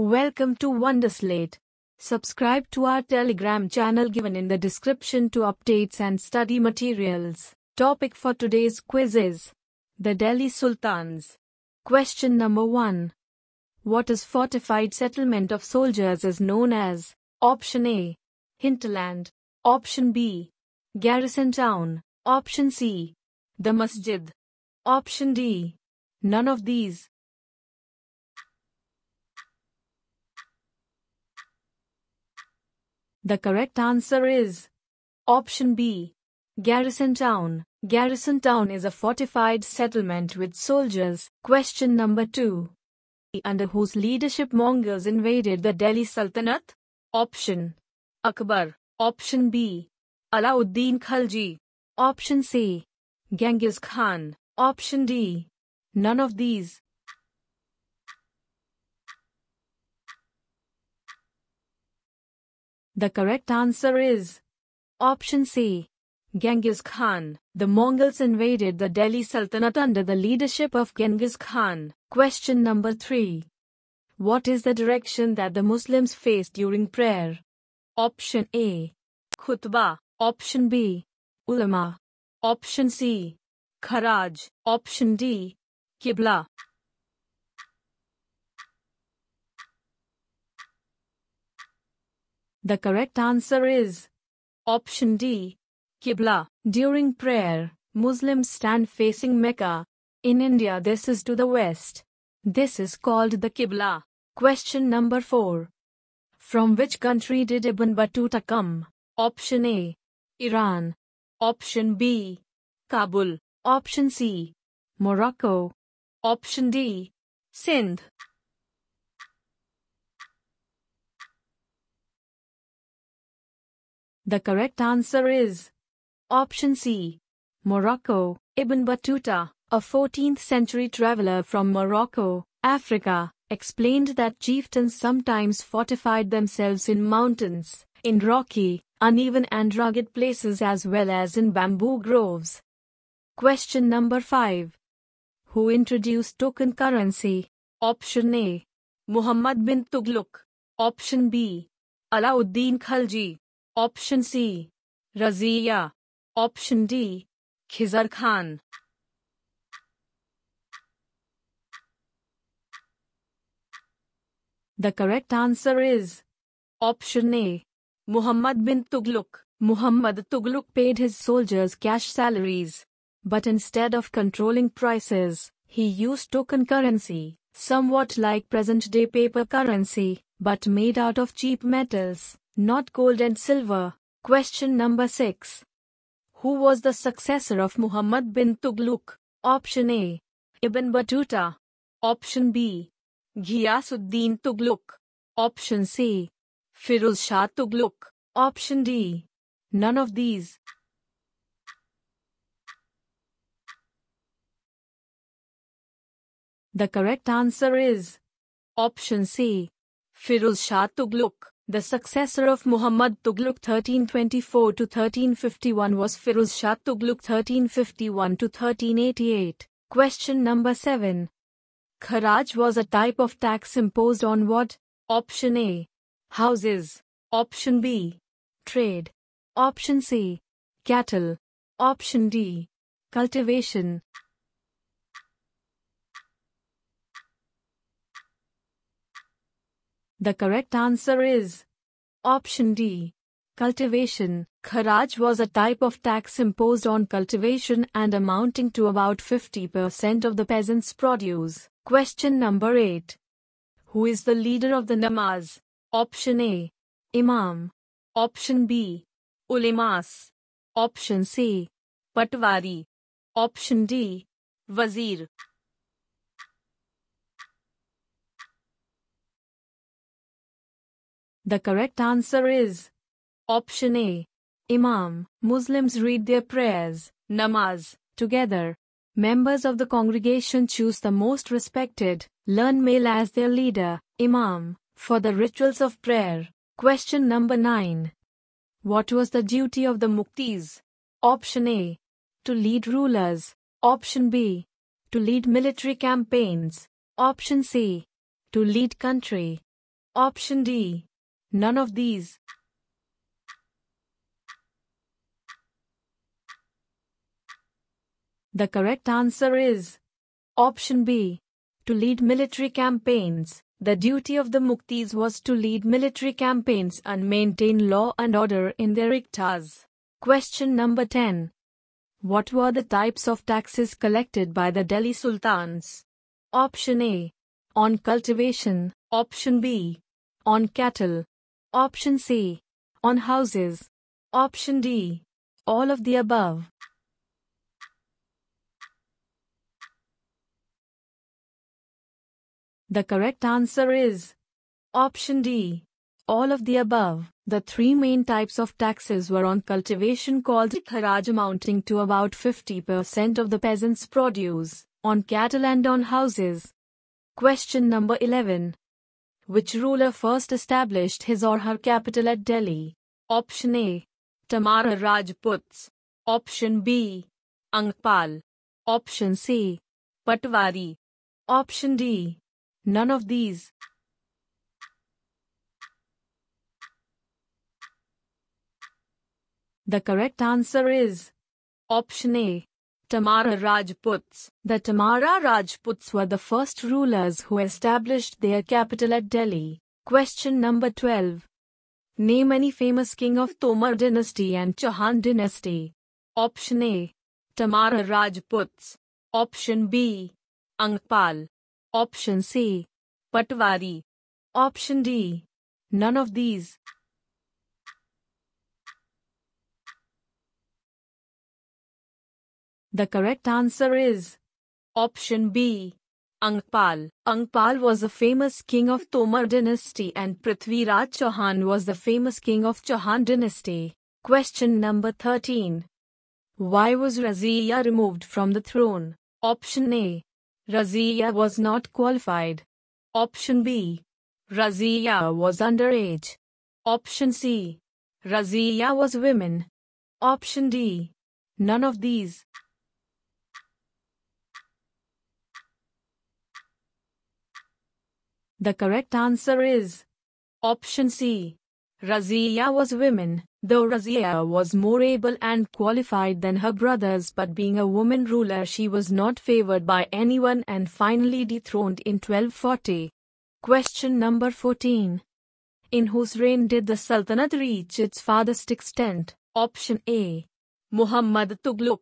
Welcome to Wonderslate. Subscribe to our Telegram channel given in the description to updates and study materials. Topic for today's quiz is the Delhi Sultans. Question number 1. What is fortified settlement of soldiers is known as? Option A. Hinterland. Option B. Garrison town. Option C. The masjid. Option D. None of these. The correct answer is option B. Garrison town. Garrison town is a fortified settlement with soldiers. Question number 2. Under whose leadership Mongols invaded the Delhi Sultanate? Option Akbar. Option B. Alauddin Khilji. Option C. Genghis Khan. Option D. None of these. The correct answer is option C. Genghis Khan. The Mongols invaded the Delhi Sultanate under the leadership of Genghis Khan. Question number 3. What is the direction that the Muslims face during prayer? Option A. Khutbah. Option B. Ulama. Option C. Kharaj. Option D. Qibla. The correct answer is option D. Qibla. During prayer, Muslims stand facing Mecca. In India, this is to the west. This is called the Qibla. Question number 4. From which country did Ibn Battuta come? Option A. Iran. Option B. Kabul. Option C. Morocco. Option D. Sindh. The correct answer is option C. Morocco. Ibn Battuta, a 14th century traveler from Morocco, Africa, explained that chieftains sometimes fortified themselves in mountains, in rocky, uneven and rugged places as well as in bamboo groves. Question number 5. Who introduced token currency? Option A. Muhammad-bin-Tughluq. Option B. Alauddin Khilji. Option C. Raziyya. Option D. Khizar Khan. The correct answer is option A. Muhammad-bin-Tughluq. Muhammad Tugluq paid his soldiers cash salaries. But instead of controlling prices, he used token currency, somewhat like present-day paper currency, but made out of cheap metals, not gold and silver. Question number 6. Who was the successor of Muhammad-bin-Tughluq? Option A. Ibn Battuta. Option B. Ghiyasuddin Tughlaq. Option C. Firuz Shah Tughlaq. Option D. None of these. The correct answer is option C. Firuz Shah Tughlaq. The successor of Muhammad Tugluq 1324 to 1351 was Firuz Shah Tughlaq 1351 to 1388. Question number 7. Kharaj was a type of tax imposed on what? Option A. Houses. Option B. Trade. Option C. Cattle. Option D. Cultivation. The correct answer is option D. Cultivation. Kharaj was a type of tax imposed on cultivation and amounting to about 50% of the peasants' produce. Question number 8. Who is the leader of the Namaz? Option A. Imam. Option B. Ulemas. Option C. Patwari. Option D. Wazir. The correct answer is option A. Imam. Muslims read their prayers, Namaz, together. Members of the congregation choose the most respected, learned male as their leader, Imam, for the rituals of prayer. Question number 9. What was the duty of the muqtis? Option A. To lead rulers. Option B. To lead military campaigns. Option C. To lead country. Option D. None of these. The correct answer is option B. To lead military campaigns. The duty of the muqtis was to lead military campaigns and maintain law and order in their iqtas. Question number 10. What were the types of taxes collected by the Delhi Sultans? Option A. On cultivation. Option B. On cattle. Option C. On houses. Option D. All of the above. The correct answer is option D. All of the above. The three main types of taxes were on cultivation called Kharaj, amounting to about 50% of the peasants' produce, on cattle and on houses. Question number 11. Which ruler first established his or her capital at Delhi? Option A. Tomar Rajputs. Option B. Angpal. Option C. Patwari. Option D. None of these. The correct answer is option A. Tomar Rajputs. The Tomara Rajputs were the first rulers who established their capital at Delhi. Question number 12. Name any famous king of Tomar dynasty and Chauhan dynasty. Option A. Tomar Rajputs. Option B. Angpal. Option C. Patwari. Option D. None of these. The correct answer is option B. Angpal. Angpal was a famous king of Tomar dynasty and Prithviraj Chauhan was the famous king of Chauhan dynasty. Question number 13. Why was Raziyya removed from the throne? Option A. Raziyya was not qualified. Option B. Raziyya was underage. Option C. Raziyya was women. Option D. None of these. The correct answer is option C. Raziyya was women. Though Raziyya was more able and qualified than her brothers, but being a woman ruler she was not favored by anyone and finally dethroned in 1240. Question number 14. In whose reign did the Sultanate reach its farthest extent? Option A. Muhammad Tugluq.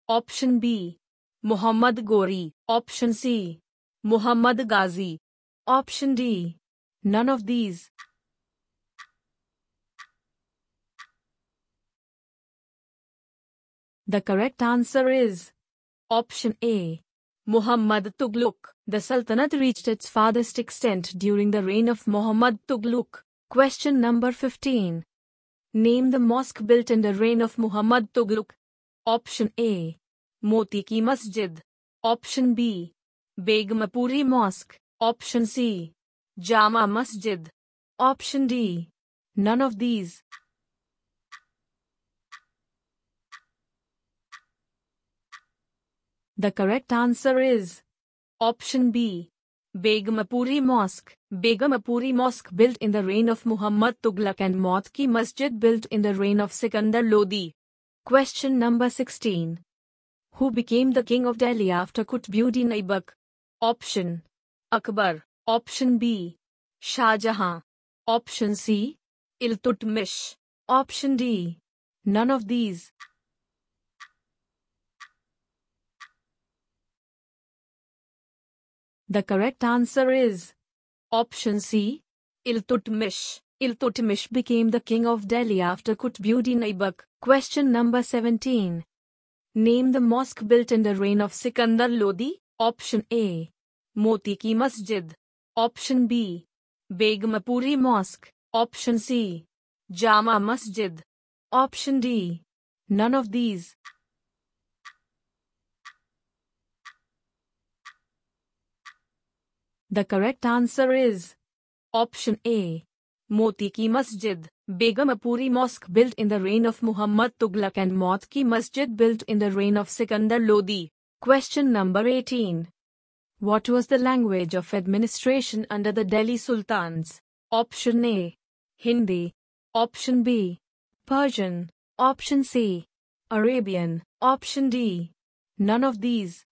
Option B. Muhammad Gori. Option C. Muhammad Ghazi. Option D. None of these. The correct answer is option A. Muhammad Tugluq. The Sultanate reached its farthest extent during the reign of Muhammad Tugluq. Question number 15. Name the mosque built in the reign of Muhammad Tugluq. Option A. Moti Ki Masjid. Option B. Begmapuri Mosque. Option C. Jama Masjid. Option D. None of these. The correct answer is option B. Begmapuri Mosque. Begmapuri Mosque built in the reign of Muhammad Tugluq and Moti Ki Masjid built in the reign of Sikandar Lodi. Question number 16. Who became the king of Delhi after Qutbuddin Aybak? Option Akbar. Option B. Shah Jahan. Option C. Iltutmish. Option D. None of these. The correct answer is option C. Iltutmish. Iltutmish became the king of Delhi after Qutbuddin Aybak. Question number 17. Name the mosque built in the reign of Sikandar Lodi. Option A. Moti Ki Masjid. Option B. Begmapuri Mosque. Option C. Jama Masjid. Option D. None of these. The correct answer is option A. Moti Ki Masjid. Begmapuri Mosque built in the reign of Muhammad Tugluq and Moti Ki Masjid built in the reign of Sikandar Lodi. Question number 18. What was the language of administration under the Delhi Sultans? Option A. Hindi. Option B. Persian. Option C. Arabian. Option D. None of these.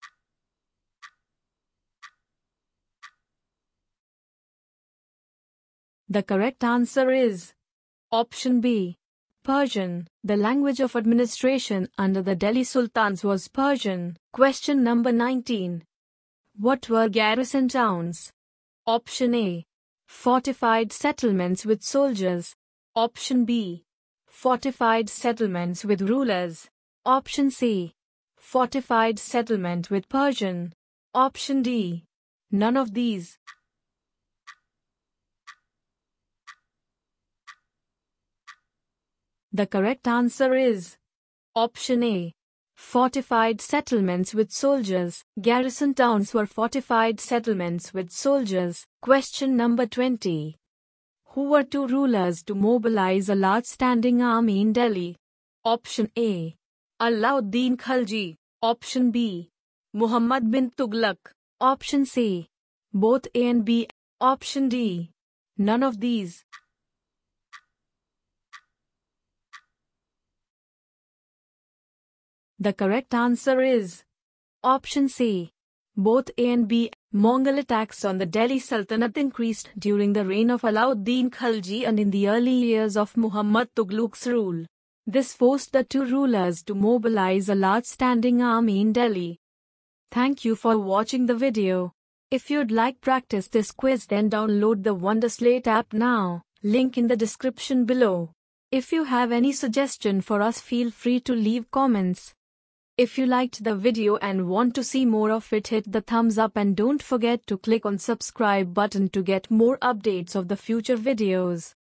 The correct answer is Option B. Persian. The language of administration under the Delhi Sultans was Persian. Question number 19. What were garrison towns? Option A. Fortified settlements with soldiers. Option B. Fortified settlements with rulers. Option C. Fortified settlement with Persian. Option D. None of these. The correct answer is Option A. Fortified settlements with soldiers. Garrison towns were fortified settlements with soldiers. Question number 20. Who were two rulers to mobilize a large standing army in Delhi? Option A. Alauddin Khilji. Option B. Muhammad-bin-Tughluq. Option C. Both A and B. Option D. None of these. The correct answer is Option C. Both A and B. Mongol attacks on the Delhi Sultanate increased during the reign of Alauddin Khilji and in the early years of Muhammad Tugluq's rule. This forced the two rulers to mobilize a large standing army in Delhi. Thank you for watching the video. If you'd like practice this quiz, then download the Wonderslate app now. Link in the description below. If you have any suggestion for us, feel free to leave comments. If you liked the video and want to see more of it, hit the thumbs up and don't forget to click on subscribe button to get more updates of the future videos.